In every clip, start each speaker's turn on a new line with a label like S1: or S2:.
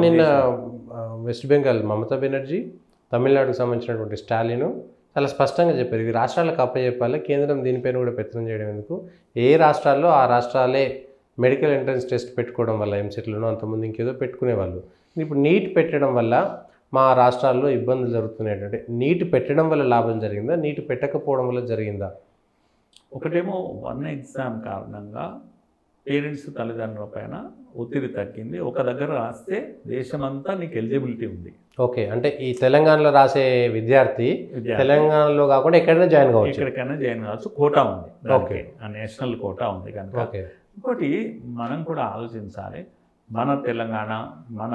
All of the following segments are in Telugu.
S1: నిన్న వెస్ట్ బెంగాల్ మమతా బెనర్జీ, తమిళనాడుకు సంబంధించినటువంటి స్టాలిన్ చాలా స్పష్టంగా చెప్పారు, ఇది రాష్ట్రాలకు అప్పచెప్పాలి, కేంద్రం దీనిపైన కూడా పెత్తనం చేయడం ఎందుకు, ఏ రాష్ట్రాల్లో ఆ రాష్ట్రాలే మెడికల్ ఎంట్రన్స్ టెస్ట్ పెట్టుకోవడం వల్ల ఎంసెట్లను అంతకుముందు ఇంకేదో పెట్టుకునేవాళ్ళు, ఇప్పుడు నీట్ పెట్టడం వల్ల మా రాష్ట్రాల్లో ఇబ్బందులు జరుగుతున్నాయి అంటే నీట్ పెట్టడం వల్ల లాభం జరిగిందా, నీట్ పెట్టకపోవడం వల్ల జరిగిందా?
S2: ఒకటేమో వన్ ఎగ్జామ్ కారణంగా పేరెంట్స్ తల్లిదండ్రుల పైన ఒత్తిడి తగ్గింది. ఒక దగ్గర రాస్తే దేశమంతా నీకు ఎలిజిబిలిటీ ఉంది.
S1: ఓకే, అంటే ఈ తెలంగాణలో రాసే విద్యార్థి తెలంగాణలో కాకుండా ఎక్కడైనా జాయిన్ కావచ్చు,
S2: ఎక్కడికైనా జాయిన్ కావచ్చు, కోటా ఉంది. ఓకే, నేషనల్ కోటా ఉంది కనుక. ఇంకోటి మనం కూడా ఆలోచించాలి, మన తెలంగాణ, మన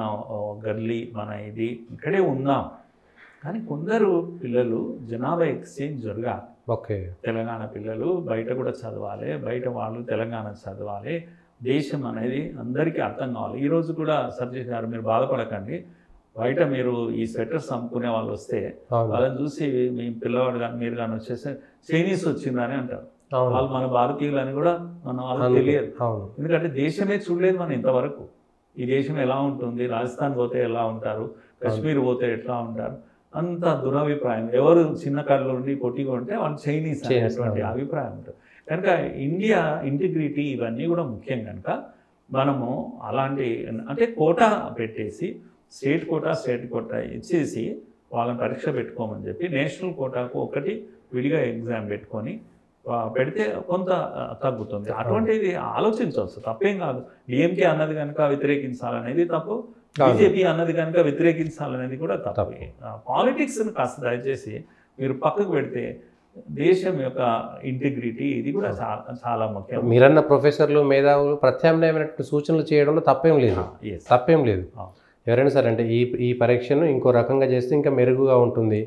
S2: గల్లీ, మన ఇది ఇక్కడే ఉన్నాం, కానీ కొందరు పిల్లలు జనాభా ఎక్స్చేంజ్ జరగాలి.
S1: ఓకే,
S2: తెలంగాణ పిల్లలు బయట కూడా చదవాలి, బయట వాళ్ళు తెలంగాణ చదవాలి, దేశం అనేది అందరికీ అర్థం కావాలి. ఈరోజు కూడా సతీష్ గారు మీరు బాధపడకండి, బయట మీరు ఈ స్వెటర్స్ అమ్ముకునే వాళ్ళు వస్తే వాళ్ళని చూసి మీ పిల్లవాడు కానీ మీరు కానీ వచ్చేసి చైనీస్ వచ్చిందని అంటారు. వాళ్ళు మన భారతీయులని కూడా మన వాళ్ళకి తెలియదు, ఎందుకంటే దేశమే చూడలేదు మనం ఇంతవరకు. ఈ దేశం ఎలా ఉంటుంది, రాజస్థాన్ పోతే ఎలా ఉంటారు, కాశ్మీర్ పోతే ఎట్లా ఉంటారు, అంత దురభిప్రాయం. ఎవరు చిన్న కళ్ళు ఉండి పొట్టిగా ఉంటే వాళ్ళు చైనీస్ అనేటువంటి అభిప్రాయం ఉంటుంది. కనుక ఇండియా ఇంటిగ్రిటీ ఇవన్నీ కూడా ముఖ్యం. కనుక మనము అలాంటి అంటే కోటా పెట్టేసి స్టేట్ కోటా ఇచ్చేసి వాళ్ళని పరీక్ష పెట్టుకోమని చెప్పి నేషనల్ కోటాకు ఒకటి విడిగా ఎగ్జామ్ పెట్టుకొని పెడితే కొంత తగ్గుతుంది. అటువంటిది ఆలోచించవచ్చు, తప్పేం కాదు. డిఎంకే అన్నది కనుక వ్యతిరేకించాలనేది తప్పు, బీజేపీ అన్నది కనుక వ్యతిరేకించాలనేది కూడా తప్పు. పాలిటిక్స్ని కాస్త దయచేసి మీరు పక్కకు పెడితే దేశం యొక్క ఇంటిగ్రిటీ ఇది కూడా చాలా ముఖ్యం.
S1: మీరన్న ప్రొఫెసర్లు, మేధావులు ప్రత్యామ్నాయమైనటువంటి సూచనలు చేయడంలో తప్పేం లేదు. ఎవరైనా సరే అంటే ఈ పరీక్షను ఇంకో రకంగా చేస్తే ఇంకా మెరుగుగా ఉంటుంది,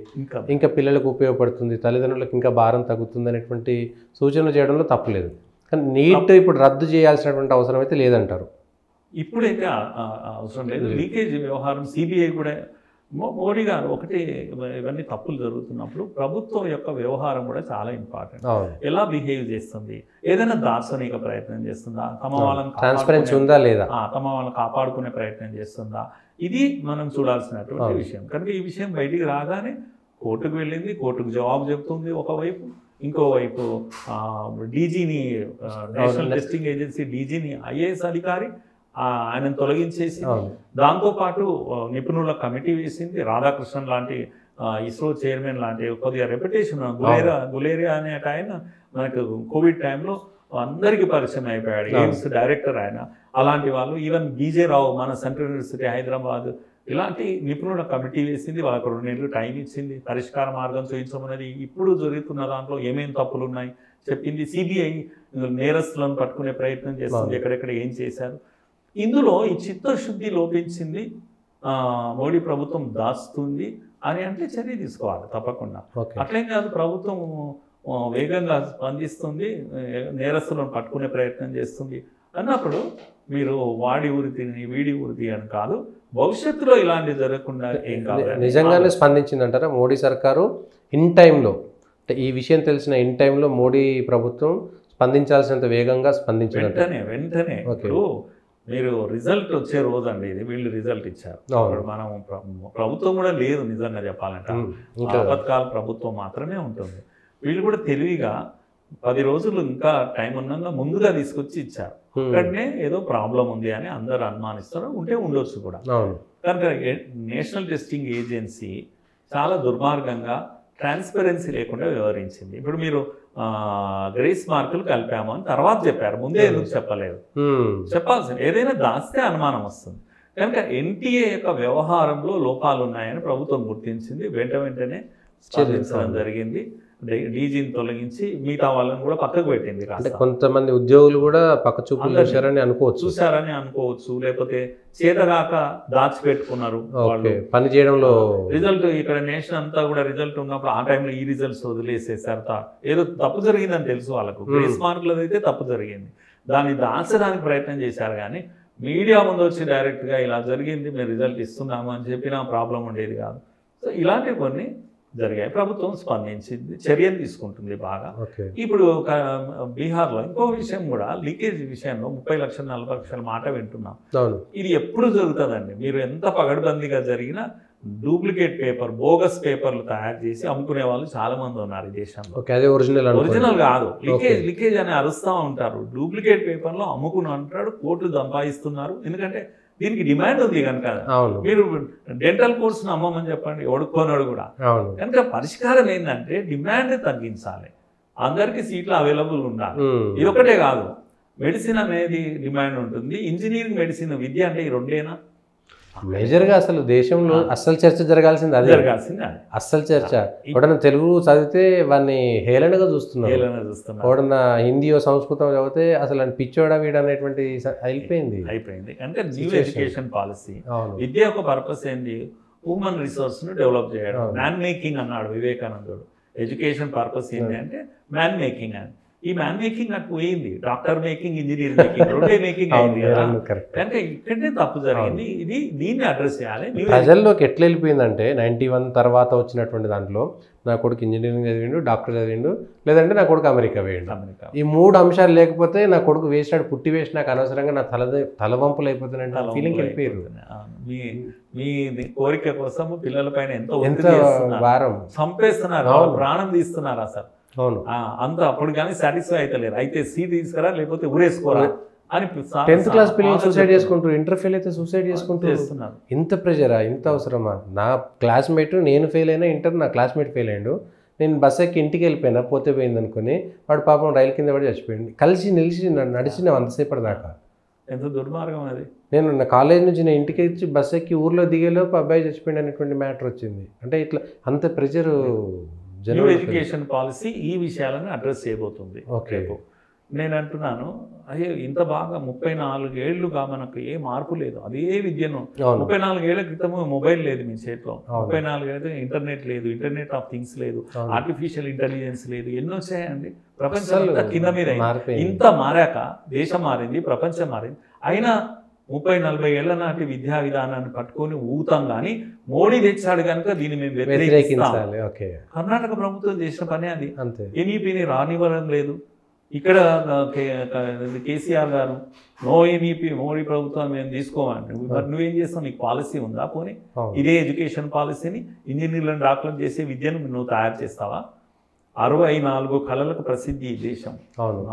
S1: ఇంకా పిల్లలకు ఉపయోగపడుతుంది, తల్లిదండ్రులకు ఇంకా భారం తగ్గుతుంది అనేటువంటి సూచనలు చేయడంలో తప్పలేదు. కానీ నీట్ ఇప్పుడు రద్దు చేయాల్సినటువంటి అవసరం అయితే లేదంటారు.
S2: ఇప్పుడైతే అవసరం లేదు. లీకేజ్ వ్యవహారం సిబిఐ కూడా మోడీ గారు ఒకటి ఇవన్నీ తప్పులు జరుగుతున్నప్పుడు ప్రభుత్వం యొక్క వ్యవహారం కూడా చాలా ఇంపార్టెంట్. ఎలా బిహేవ్ చేస్తుంది, ఏదైనా దార్శనిక ప్రయత్నం చేస్తుందా, తమ వాళ్ళని
S1: ట్రాన్స్పరెన్సీ ఉందా లేదా,
S2: తమ వాళ్ళని కాపాడుకునే ప్రయత్నం చేస్తుందా, ఇది మనం చూడాల్సినటువంటి విషయం. కనుక ఈ విషయం బయటికి రాగానే కోర్టుకు వెళ్ళింది, కోర్టుకు జవాబు చెప్తుంది ఒకవైపు, ఇంకోవైపు డీజీని, నేషనల్ టెస్టింగ్ ఏజెన్సీ డీజీని, ఐఏఎస్ అధికారి ఆయనను తొలగించేసి దాంతోపాటు నిపుణుల కమిటీ వేసింది. రాధాకృష్ణన్ లాంటి ఇస్రో చైర్మన్ లాంటి కొద్దిగా రెప్యుటేషన్, గులేరియా అనే ఆయన మనకు కోవిడ్ టైంలో అందరికీ పరిచయం అయిపోయాడు, ఎయిమ్స్ డైరెక్టర్ ఆయన. అలాంటి వాళ్ళు, ఈవెన్ బీజే రావు మన సెంట్రల్ యూనివర్సిటీ హైదరాబాద్, ఇలాంటి నిపుణుల కమిటీ వేసింది. వాళ్ళకు 2 నెలలు టైం ఇచ్చింది, పరిష్కార మార్గం చూపించమన్నది. ఇప్పుడు జరుగుతున్న దాంట్లో ఏమేమి తప్పులు ఉన్నాయి చెప్పింది. సిబిఐ నేరస్తులను పట్టుకునే ప్రయత్నం చేస్తుంది, ఎక్కడెక్కడ ఏం చేశారు. ఇందులో ఈ చిత్తశుద్ధి లోపించింది, మోడీ ప్రభుత్వం దాస్తుంది అని అంటే చర్య తీసుకోవాలి తప్పకుండా. అట్లేం కాదు, ప్రభుత్వం వేగంగా స్పందిస్తుంది, నేరస్తులను పట్టుకునే ప్రయత్నం చేస్తుంది అన్నప్పుడు మీరు వాడి ఉరితిని వీడి ఉరితి అని కాదు, భవిష్యత్తులో ఇలాంటి జరగకుండా ఏం కాదు.
S1: నిజంగానే స్పందించిందంటారా మోడీ సర్కారు ఇన్ టైంలో? అంటే ఈ విషయం తెలిసిన ఇన్ టైంలో మోడీ ప్రభుత్వం స్పందించాల్సినంత వేగంగా స్పందించింది
S2: వెంటనే. ఇప్పుడు మీరు రిజల్ట్ వచ్చే రోజు అండి ఇది, వీళ్ళు రిజల్ట్ ఇచ్చారు. మనం ప్రభుత్వం కూడా లేదు నిజంగా చెప్పాలంటే, ఆపత్కాల ప్రభుత్వం మాత్రమే ఉంటుంది. వీళ్ళు కూడా తెలివిగా 10 రోజులు ఇంకా టైం ఉన్నాక ముందుగా తీసుకొచ్చి ఇచ్చారు. ఇక్కడనే ఏదో ప్రాబ్లం ఉంది అని అందరూ అనుమానిస్తారు, ఉండొచ్చు కూడా. కనుక నేషనల్ టెస్టింగ్ ఏజెన్సీ చాలా దుర్మార్గంగా ట్రాన్స్పరెన్సీ లేకుండా వ్యవహరించింది. ఇప్పుడు మీరు గ్రేస్ మార్కులు కలిపాము అని తర్వాత చెప్పారు, ముందే ఎందుకు చెప్పలేదు? చెప్పాల్సింది. ఏదైనా దాస్తే అనుమానం వస్తుంది. కనుక ఎన్టీఏ యొక్క వ్యవహారంలో లోపాలు ఉన్నాయని ప్రభుత్వం గుర్తించింది, వెంటనే స్పందించడం జరిగింది. డీజీని తొలగించి మిగతా వాళ్ళని కూడా పక్కకు పెట్టింది.
S1: అంటే కొంతమంది ఉద్యోగులు కూడా పక్క చూపులు చూశారని
S2: అనుకోవచ్చు, లేకపోతే చేతగాక దాచిపెట్టుకున్నారు వాళ్ళు
S1: పని చేయడంలో.
S2: రిజల్ట్ ఇక్కడ నేషన్ అంతా కూడా రిజల్ట్ ఉన్నప్పుడు ఆ టైంలో ఈ రిజల్ట్స్ వదిలేసేసారు. ఏదో తప్పు జరిగిందని తెలుసు వాళ్ళకు, గ్రేస్ మార్కులది అయితే తప్పు జరిగింది, దాన్ని దాచడానికి ప్రయత్నం చేశారు. కానీ మీడియా ముందు వచ్చి డైరెక్ట్గా ఇలా జరిగింది, మేము రిజల్ట్ ఇస్తున్నాము అని చెప్పినా ప్రాబ్లం ఉండేది కాదు. సో ఇలాంటి కొన్ని జరిగాయి. ప్రభుత్వం స్పందించింది, చర్యలు తీసుకుంటుంది బాగా.
S1: ఓకే.
S2: ఇప్పుడు బీహార్లో ఇంకో విషయం కూడా లీకేజ్ విషయంలో 30 లక్షలు 40 లక్షల మాట వింటున్నాం.
S1: అవును.
S2: ఇది ఎప్పుడు జరుగుతుందండి? మీరు ఎంత పగడ్బందీగా జరిగినా డూప్లికేట్ పేపర్, బోగస్ పేపర్లు తయారు చేసి అమ్ముకునే వాళ్ళు చాలా మంది ఉన్నారు ఈ దేశంలో.
S1: ఓకే, అదే ఒరిజినల్
S2: ఒరిజినల్ కాదు, లీకేజ్ అని అరుస్తూ ఉంటారు. డూప్లికేట్ పేపర్లో అమ్ముకుని అంటాడు, కోట్లు సంపాదిస్తున్నారు. ఎందుకంటే దీనికి డిమాండ్ ఉంది కనుక. మీరు డెంటల్ కోర్సును అమ్మమని చెప్పండి, ఒడుక్కోనోడు కూడా. కనుక పరిష్కారం ఏంటంటే డిమాండ్ తగ్గించాలి, అందరికీ సీట్లు అవైలబుల్ ఉండాలి. ఇది ఒకటే కాదు, మెడిసిన్ అనేది డిమాండ్ ఉంటుంది. ఇంజనీరింగ్, మెడిసిన్, విద్య అంటే ఈ రెండేనా?
S1: మేజర్గా అసలు దేశంలో అస్సలు చర్చ జరగాల్సింది అదే. అస్సలు చర్చ. ఎవడన్నా తెలుగు చదివితే వాడిని హేళనగా చూస్తున్నారు. ఎవడన్నా హిందీయో సంస్కృతం చదివితే అసలు అని పిచ్చోడా వీడు అనేటువంటి అయిపోయింది.
S2: అంటే న్యూ ఎడ్యుకేషన్ పాలసీ, విద్య యొక్క పర్పస్ ఏంటి? హ్యూమన్ రిసోర్స్ ను డెవలప్ చేయడం. మ్యాన్ మేకింగ్ అన్నాడు వివేకానందుడు. ఎడ్యుకేషన్ పర్పస్ ఏంటి అంటే మ్యాన్ మేకింగ్ అని. ఈ మ్యాన్ మేకింగ్ అటు పోయింది, డాక్టర్ మేకింగ్, ఇంజనీర్ మేకింగ్, రెండే మేకింగ్ అయింది కదా. కనుక ఇక్కడే తప్పు జరిగింది. దీన్ని అడ్రస్ చేయాలి.
S1: ప్రజల్లోకి ఎట్లా వెళ్ళిపోయిందంటే 91 తర్వాత వచ్చినటువంటి దాంట్లో నా కొడుకు ఇంజనీరింగ్ చదివిండు, డాక్టర్ చదివిండు, లేదంటే నా కొడుకు అమెరికా వేయండు. ఈ 3 అంశాలు లేకపోతే నా కొడుకు వేసినాడు, పుట్టి వేసి నాకు అనవసరంగా నా తలవంపులు అయిపోతున్నాయంటే ఫీలింగ్ వెళ్ళిపోయారు.
S2: మీ కోరిక కోసం పిల్లల పైన
S1: ఎంత భారం
S2: చంపేస్తున్నారు, ప్రాణం తీస్తున్నారు అసలు.
S1: అవును.
S2: అంత అప్పుడు కానీ సాటిస్ఫై అవుతలేరు. అయితే సీట్ తీసుకురా, లేకపోతే ఊరేసుకోరా అని.
S1: 10th క్లాస్ పిల్లలు సూసైడ్ చేసుకుంటారు, ఇంటర్ ఫెయిల్ అయితే సూసైడ్ చేసుకుంటున్నారు. ఇంత ప్రెజరా, ఇంత అవసరమా? నా క్లాస్మేట్, నేను ఫెయిల్ అయినా ఇంటర్, నా క్లాస్మేట్ ఫెయిల్ అయ్యాడు, నేను బస్ ఎక్కి ఇంటికి వెళ్ళిపోయినా, పోతే పోయింది అనుకుని వాడు పాపం రైలు కింద పడి చచ్చిపోయింది. కలిసి నిలిచి నడిచిన అంతసేపటి దాకా.
S2: ఎంత దుర్మార్గం అది.
S1: నేను నా కాలేజ్ నుంచి నేను ఇంటికి వచ్చి బస్ ఎక్కి ఊర్లో దిగేలోపు అబ్బాయి చచ్చిపోయింది అనేటువంటి మ్యాటర్ వచ్చింది. అంటే ఇట్లా అంత ప్రెజర్.
S2: న్యూ ఎడ్యుకేషన్ పాలసీ ఈ విషయాలను అడ్రస్ చేయబోతుంది. నేను అంటున్నాను, అయ్యే ఇంత బాగా 34 ఏళ్లుగా మనకు ఏ మార్పు లేదు. అదే విద్యను 34 ఏళ్ల క్రితం మొబైల్ లేదు మీ చేతిలో, 34 ఏళ్ళ ఇంటర్నెట్ లేదు, ఇంటర్నెట్ ఆఫ్ థింగ్స్ లేదు, ఆర్టిఫిషియల్ ఇంటెలిజెన్స్ లేదు, ఎన్ని వచ్చాయండి? ప్రపంచం కింద మీద ఇంత మారాక దేశం మారింది, ప్రపంచం మారింది. అయినా 30-40 ఏళ్ల నాటి విద్యా విధానాన్ని పట్టుకొని ఊతాం. కానీ మోడీ తెచ్చాడు కనుక దీన్ని మేము వ్యతిరేకించాలి. కర్ణాటక ప్రభుత్వం చేసిన పని అది. ఎన్ఈపీని రానివ్వడం లేదు. ఇక్కడ కేసీఆర్ గారు నో ఎన్ఈపీ, మోడీ ప్రభుత్వం మేము తీసుకోవాలి. మరి నువ్వేం చేస్తావు? నీకు పాలసీ ఉందా? పోనీ ఇదే ఎడ్యుకేషన్ పాలసీని ఇంజనీర్లను, డాక్టర్లను చేసే విద్యను నువ్వు తయారు చేస్తావా? 64 కళలకు ప్రసిద్ధి ఈ దేశం.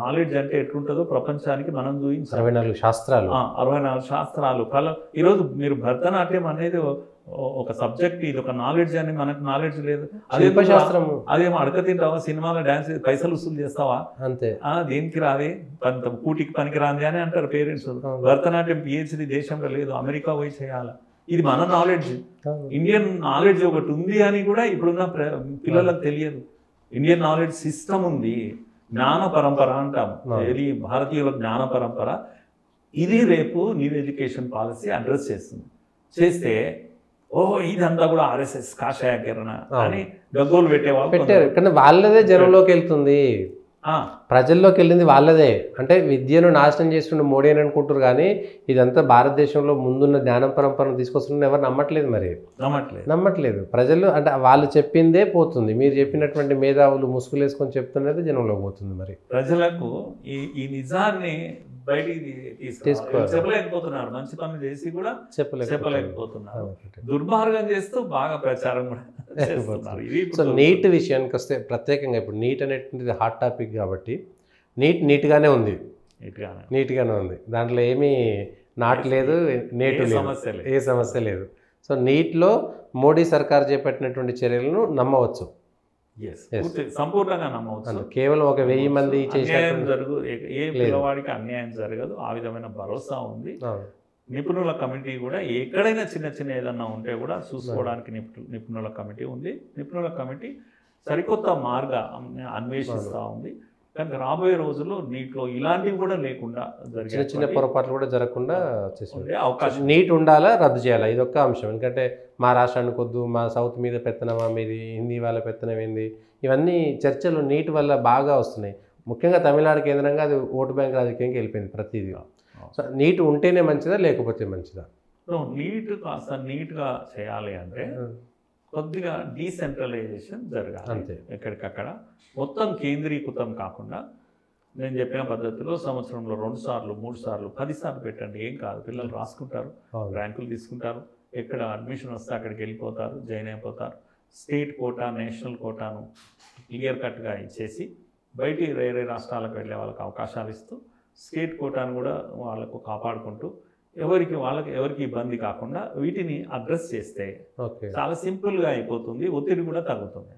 S2: నాలెడ్జ్ అంటే ఎట్లుంటుందో ప్రపంచానికి మనం చూపించాలి.
S1: 64 శాస్త్రాలు,
S2: 64 శాస్త్రాలు, కళ. ఈరోజు మీరు భరతనాట్యం అనేది ఒక సబ్జెక్ట్, ఇది ఒక నాలెడ్జ్ అని. మనకు నాలెడ్జ్ లేదు. అదేమో అడక తింటావా? సినిమాలో డాన్స్ పైసలు వసూలు చేస్తావా?
S1: అంతే.
S2: దేనికి రాదే, కూటికి పనికి రాంది అని అంటారు పేరెంట్స్. భరతనాట్యం పిహెచ్డి దేశంలో లేదు, అమెరికా పోయి చేయాలి. ఇది మన నాలెడ్జ్, ఇండియన్ నాలెడ్జ్ ఒకటి ఉంది అని కూడా ఇప్పుడున్న పిల్లలకు తెలియదు. ఇండియన్ నాలెడ్జ్ సిస్టమ్ ఉంది, జ్ఞాన పరంపర అంటాం. ఇది భారతీయుల జ్ఞాన పరంపర. ఇది రేపు న్యూ ఎడ్యుకేషన్ పాలసీ అడ్రస్ చేస్తే ఇదంతా కూడా ఆర్ఎస్ఎస్ కాషాయ కిరణ అని గగ్గోలు
S1: పెట్టారు. కానీ వాళ్ళదే జనంలోకి వెళ్తుంది, ప్రజల్లోకి వెళ్ళింది వాళ్ళదే. అంటే విద్యను నాశనం చేస్తుండే మోడీ అని అనుకుంటారు, కానీ ఇదంతా భారతదేశంలో ముందున్న జ్ఞానం పరంపరను తీసుకొస్తుండే ఎవరు నమ్మట్లేదు. మరి నమ్మట్లేదు ప్రజలు. అంటే వాళ్ళు చెప్పిందే పోతుంది. మీరు చెప్పినటువంటి మేధావులు ముసుగులు వేసుకొని చెప్తున్నది జనంలోకి పోతుంది. మరి
S2: ప్రజలకు ఈ నిజాన్ని బయటికి చెప్పలేకపోతున్నారు. మంచి పనులు చేసి కూడా చెప్పలేకపోతున్నారు. దుర్మార్గం చేస్తూ బాగా ప్రచారం కూడా చేస్తున్నారు.
S1: సో నీట్ విషయానికి వస్తే ప్రత్యేకంగా ఇప్పుడు నీట్ అనేటువంటిది హాట్ టాపిక్ కాబట్టి నీట్గానే ఉంది, నీట్గానే ఉంది. దాంట్లో ఏమీ నాట్ లేదు, నేటు లేదు, ఏ సమస్య లేదు. సో నీట్లో మోడీ సర్కార్ చేపట్టినటువంటి చర్యలను నమ్మవచ్చు,
S2: సంపూర్ణంగా నమ్మవచ్చు.
S1: కేవలం 1000 మంది
S2: ఏ పిల్లవాడికి అన్యాయం జరగదు, ఆ విధమైన భరోసా ఉంది. నిపుణుల కమిటీ కూడా ఎక్కడైనా చిన్న ఏదన్నా ఉంటే కూడా చూసుకోవడానికి నిపుణుల కమిటీ ఉంది. నిపుణుల కమిటీ సరికొత్త మార్గాన్ని అన్వేషిస్తూ ఉంది. కానీ రాబోయే రోజుల్లో నీటిలో ఇలాంటివి కూడా లేకుండా జరిగే
S1: చిన్న పొరపాట్లు కూడా జరగకుండా అవకాశం. నీట్ ఉండాలా, రద్దు చేయాలా, ఇదొక్క అంశం. ఎందుకంటే మా రాష్ట్రానికి వద్దు, మా సౌత్ మీద పెత్తనమా మీది, హిందీ వాళ్ళ పెత్తనం ఏంది, ఇవన్నీ చర్చలు నీట్ వల్ల బాగా వస్తున్నాయి. ముఖ్యంగా తమిళనాడు కేంద్రంగా అది ఓటు బ్యాంక్ రాజకీయంకి వెళ్ళిపోయింది ప్రతిదీ. సో నీట్ ఉంటేనే మంచిదా లేకపోతే మంచిదా?
S2: నీట్ కాస్త నీట్గా చేయాలి అంటే కొద్దిగా డీసెంట్రలైజేషన్ జరగాలి.
S1: అంతే.
S2: ఎక్కడికక్కడ మొత్తం కేంద్రీకృతం కాకుండా నేను చెప్పిన పద్ధతిలో సంవత్సరంలో 2 సార్లు 3 సార్లు 10 సార్లు పెట్టండి, ఏం కాదు. పిల్లలు రాసుకుంటారు,
S1: అవును.
S2: ర్యాంకులు తీసుకుంటారు, ఎక్కడ అడ్మిషన్ వస్తే అక్కడికి వెళ్ళిపోతారు, జాయిన్ అయిపోతారు. స్టేట్ కోటా నేషనల్ కోటాను క్లియర్ కట్గా ఇచ్చేసి బయటి వేరే రాష్ట్రాలకు వెళ్ళే వాళ్ళకి అవకాశాలు ఇస్తూ స్టేట్ కోటాను కూడా వాళ్ళకు కాపాడుకుంటూ ఎవరికి ఇబ్బంది కాకుండా వీటిని అడ్రస్ చేస్తే
S1: ఓకే.
S2: చాలా సింపుల్గా అయిపోతుంది, ఒత్తిడి కూడా తగ్గుతుంది.